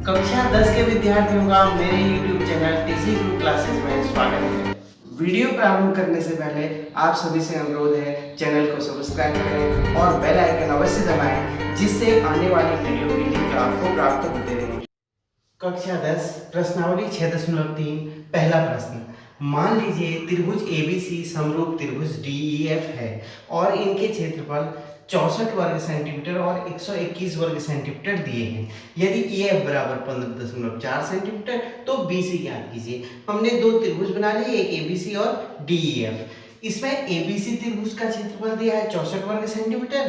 कक्षा 10 के विद्यार्थियों का मेरे YouTube channel TC group classes में स्वागत है। वीडियो प्रारंभ करने से पहले आप सभी से अनुरोध है चैनल को सब्सक्राइब करें और बेल आइकन अवश्य दबाएं, जिससे आने वाली वीडियो की लिंक आपको प्राप्त होते रहे। कक्षा 10 प्रश्नावली 6.3 पहला प्रश्न। मान लीजिए त्रिभुज ABC समरूप त्रिभुज DEF है और इनके क्षेत्रफल 64 वर्ग सेंटीमीटर और 121 वर्ग सेंटीमीटर दिए हैं। यदि EF बराबर 15.4 सेंटीमीटर तो BC ज्ञात कीजिए। हमने दो त्रिभुज बना लिए, एक ABC और DEF। इसमें ABC त्रिभुज का क्षेत्रफल दिया है 64 वर्ग सेंटीमीटर,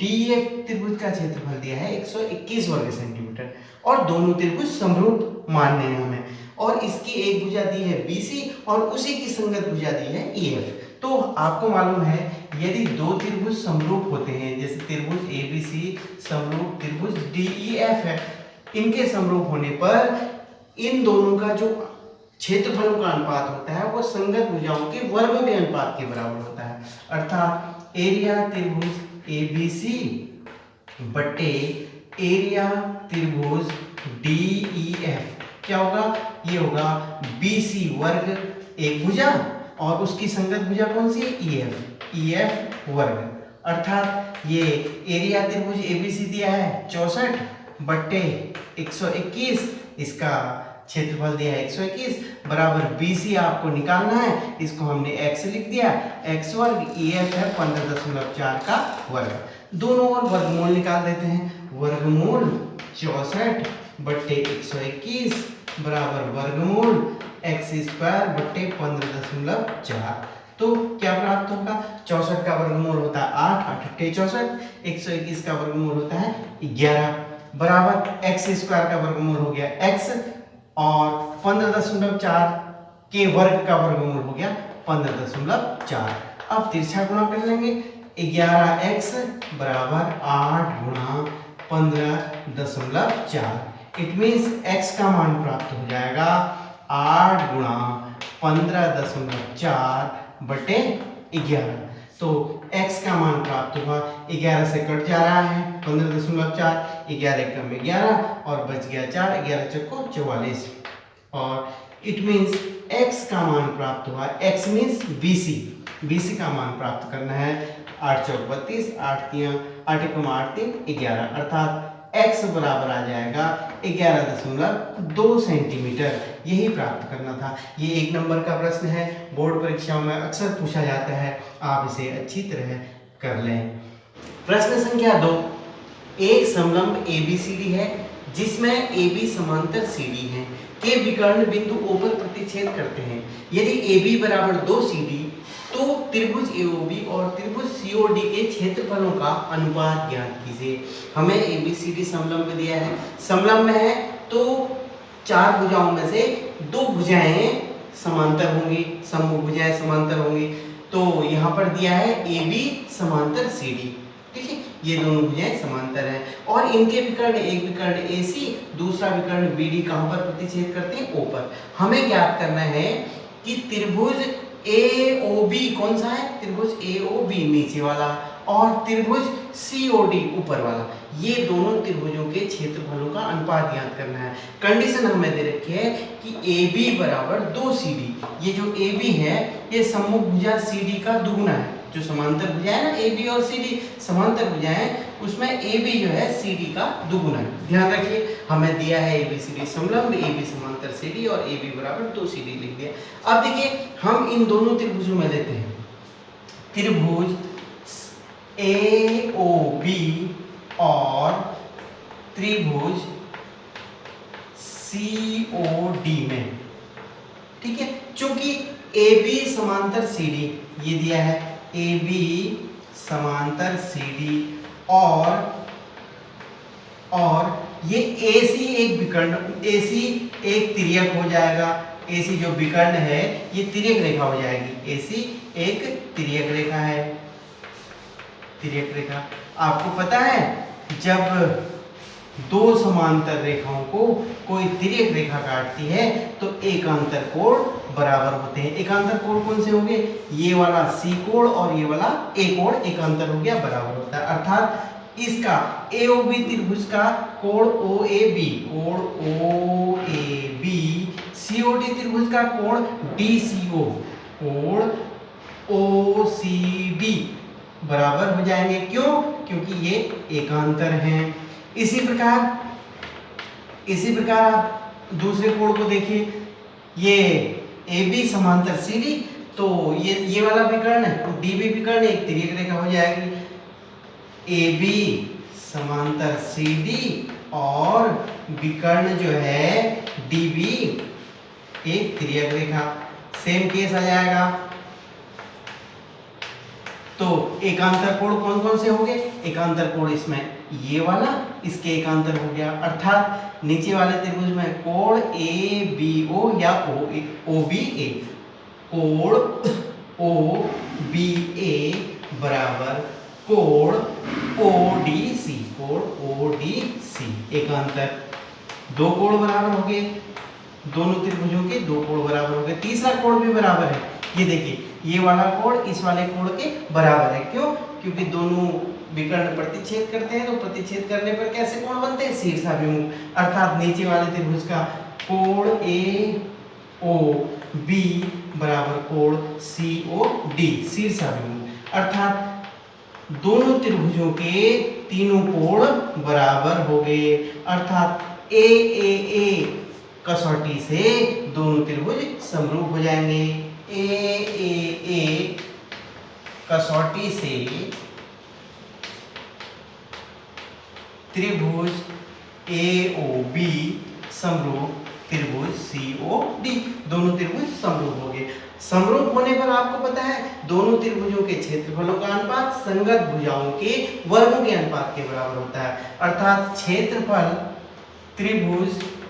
DEF त्रिभुज का क्षेत्रफल दिया है 121 वर्ग सेंटीमीटर और दोनों त्रिभुज समरूप मानने हैं हमें। और इसकी एक भुजा दी है BC और उसी की संगत भुजा दी है EF। तो आपको मालूम है यदि दो त्रिभुज समरूप होते हैं, जैसे त्रिभुज ABC समरूप त्रिभुज DEF है, इनके समरूप होने पर इन दोनों का जो क्षेत्रफलों का अनुपात होता है वो संगत भुजाओं के वर्गों के अनुपात के बराबर होता है। अर्थात एरिया त्रिभुज ABC बटे एरिया त्रिभुज DEF क्या होगा? ये होगा BC वर्ग एक भुजा और उसकी संगत भुजा कौन सी है? EF वर्ग। अर्थात ये एरिया त्रिभुज ABC दिया है 64 बट्टे 121, इसका क्षेत्रफल दिया है 121 बराबर BC आपको निकालना है। इसको हमने x लिख दिया, x वर्ग, EF है 15.4 का वर्ग। दोनों ओर वर्गमूल निकाल देते हैं। वर्गमूल 64 बट्टे 121 बराबर वर्गमूल x स्क्वायर बट्टे 15.4। तो क्या प्राप्त होगा? 64 का वर्गमूल होता है 8, 8 अट्ठे 64, 121 का वर्गमूल होता है 11 बराबर x स्क्वायर का वर्गमूल हो गया x और 15.4 के वर्ग का वर्गमूल हो गया 15.4। अब तिरछा गुणा कर लेंगे। 11x बराबर 8 गुणा 15.4। इट मीन्स x का मान प्राप्त हो जाएगा 8 गुणा 15.4 बटे 11। तो x का मान प्राप्त हुआ 11 से कट जा रहा है 15.4, 11 कम 11 और बच गया 4, 11 चौको 44 और इट मीन्स x का मान प्राप्त हुआ। x मीन्स BC का मान प्राप्त करना है 8 चौक 32, 8 3 11 अर्थात x बराबर आ जाएगा 11.2 सेंटीमीटर। यही प्राप्त करना था। ये 1 नंबर का प्रश्न है, बोर्ड परीक्षाओं में अक्सर पूछा जाता है, आप इसे अच्छी तरह कर लें। प्रश्न संख्या 2। एक समलंब ABCD है जिसमें AB समांतर CD है के विकर्ण बिंदु O पर प्रतिच्छेद करते हैं। यदि AB बराबर 2 CD तो त्रिभुज AOB और त्रिभुज COD के क्षेत्रफलों का अनुपात ज्ञात कीजिए। हमें ABCD समलंब दिया है, समलंब है तो 4 भुजाओं में से 2 भुजाएं समांतर होंगी, समभुज भुजाएं समांतर होंगी। तो यहाँ पर दिया है AB समांतर CD, ठीक है, ये दोनों भुजाएं समांतर हैं और इनके विकर्ण, एक विकर्ण AC दूसरा विकर्ण BD कहाँ पर प्रतिच्छेद करते हैं? O पर। हमें ज्ञात करना है कि त्रिभुज AOB कौन सा है? त्रिभुज AOB नीचे वाला और त्रिभुज COD ऊपर वाला, ये दोनों त्रिभुजों के क्षेत्रफलों का अनुपात ज्ञात करना है। कंडीशन हमें दे रखी है कि AB बराबर 2 CD। ये जो AB है ये सम्मुख भुजा CD का दुगुना है। जो समांतर भुजा है ना AB और CD समांतर भुजा है, उसमें AB जो है CD का दुगुना है। ध्यान रखिए, हमें दिया है ABCD समलंब, AB समांतर CD और AB बराबर 2 CD लिख दिया। अब देखिए हम इन दोनों त्रिभुजों में लेते हैं त्रिभुज AOB और त्रिभुज COD में, ठीक है। चूंकि AB समांतर CD ये दिया है, AB समांतर CD और ये AC एक विकर्ण, AC एक तिर्यक हो जाएगा। AC जो विकर्ण है ये तिर्यक रेखा हो जाएगी। AC एक तिर्यक रेखा है, तिर्यक रेखा। आपको पता है जब दो समांतर रेखाओं को कोई तिर्यक रेखा काटती है तो एकांतर कोण बराबर होते हैं। एकांतर कोण कौन से होंगे? ये वाला C कोण और ये वाला A कोण एकांतर हो गया, बराबर होता है। अर्थात इसका AOB त्रिभुज का कोण OAB, कोण OAB, COD त्रिभुज का कोण DCO, कोण OCD बराबर हो जाएंगे। क्यों? क्योंकि ये एकांतर हैं। इसी प्रकार आप दूसरे कोण को देखिए, ये AB समांतर CD, तो ये वाला विकर्ण DB विकर्ण एक तिर्यक रेखा हो जाएगी। AB समांतर CD और विकर्ण जो है DB एक तिर्यक रेखा, सेम केस आ जाएगा। तो एकांतर कोण कौन कौन से होंगे? एकांतर कोण इसमें ये वाला, इसके एकांतर हो गया, अर्थात नीचे वाले त्रिभुज में कोण ABO या OBA, कोण OBA बराबर कोण ODC, कोण ODC एकांतर। दो कोण बराबर हो गए, दोनों त्रिभुजों के दो कोण बराबर हो गए। तीसरा कोण भी बराबर है, ये देखिए ये वाला कोण इस वाले कोण के बराबर है। क्यों? क्योंकि दोनों विकर्ण प्रतिच्छेद करते हैं, तो प्रतिच्छेद करने पर कैसे कोण बनते हैं? शीर्षाभिमुख, अर्थात नीचे वाले त्रिभुज का कोण AOB बराबर कोण COD, शीर्षाभिमुख, अर्थात दोनों त्रिभुजों के तीनों कोण बराबर हो गए, अर्थात AAA कसौटी से दोनों त्रिभुज समरूप हो जाएंगे। AAA कसौटी से त्रिभुज AOB समरूप त्रिभुज COD, दोनों त्रिभुज समरूप हो गए। समरूप होने पर आपको पता है दोनों त्रिभुजों के क्षेत्रफलों का अनुपात संगत भुजाओं के वर्गों के अनुपात के बराबर होता है, अर्थात क्षेत्रफल त्रिभुज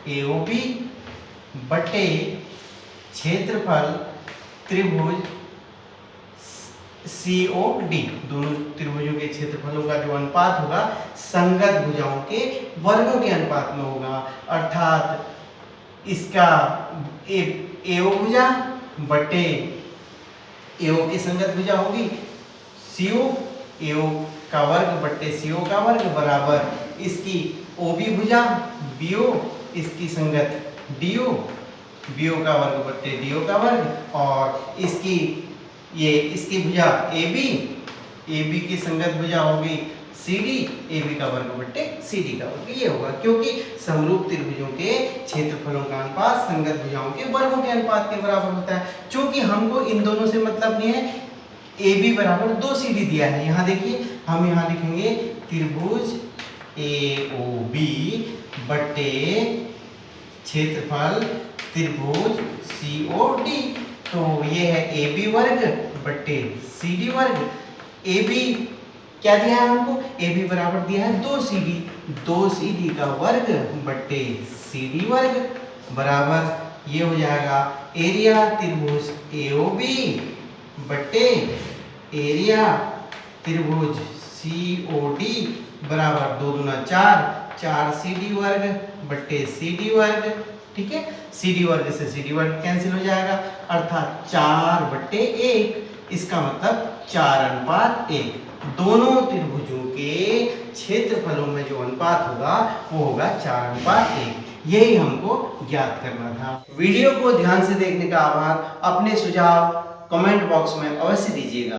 AOB बटे क्षेत्रफल त्रिभुज COD, दोनों त्रिभुजों के क्षेत्रफलों का जो अनुपात होगा संगत भुजाओं के वर्गों के अनुपात में होगा, अर्थात इसका AO भुजा बटे AO की संगत भुजा होगी CO, AO का वर्ग बटे CO का वर्ग बराबर इसकी OB भुजा BO, इसकी संगत DO, BO का वर्ग बटे DO का वर्ग, और इसकी भुजा AB की संगत भुजा होगी CD, AB का वर्ग बटे CD का वर्ग, ये होगा। क्योंकि समरूप त्रिभुजों के क्षेत्रफलों का अनुपात संगत भुजाओं के वर्गों के अनुपात के बराबर होता है। चूंकि हमको इन दोनों से मतलब नहीं है, AB बराबर 2 CD दिया है, यहाँ देखिए हम यहाँ लिखेंगे त्रिभुज AOB बटे क्षेत्रफल त्रिभुज COD, तो ये है AB वर्ग बटे CD वर्ग। AB क्या दिया है हमको? AB बराबर दिया है 2 CD का वर्ग बटे CD वर्ग बराबर ये हो जाएगा एरिया त्रिभुज AOB बटे एरिया त्रिभुज COD बराबर 2 दूना 4 CD वर्ग बटे CD वर्ग। ठीक है, CD वर्ग से CD वर्ग कैंसिल हो जाएगा, अर्थात 4/1, इसका मतलब 4:1। दोनों त्रिभुजों के क्षेत्रफलों में जो अनुपात होगा वो होगा 4:1। यही हमको ज्ञात करना था। वीडियो को ध्यान से देखने का आभार। अपने सुझाव कमेंट बॉक्स में अवश्य दीजिएगा।